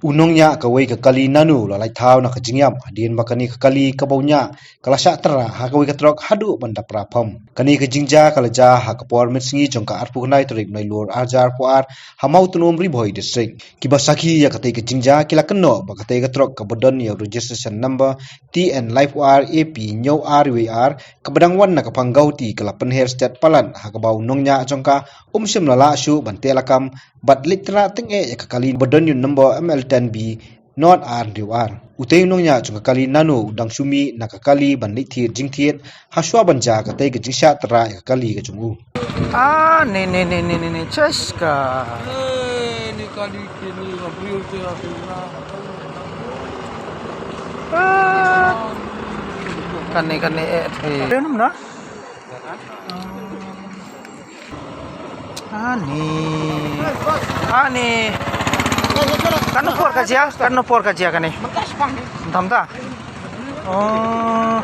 Unongnya kawai ke kali nanu lalai tau na kajingyam adien bakani ke kali kabaunya kalasya tera ha kawai ke trok hadu banda prapam kani ke jingja kalaja ha kapor mitsingi jongka arpu nai torik nai lur ajar puar hamau tunum riboy district kibasaki ya katai ke jingja kila keno bakatai ke trok kabodon ya registration number TN life war AP nyau RWR kabadang wan na kapanggau ti kala penher state palan ha kabau nongnya jongka sim lala syu bantelakam bat litra tenge ya kali bodon yun number ML10B not RWR utay nongnya jongka kali nanu udang sumi nakakali ban litir jingtiet haswa banja katai ke jingsya tera ya kali ke jungu nih ceska Ini kali kini ngabriu tu akhirnya. Kane Renum na? Ani. Kanu por kajia kane. Tamta. Oh.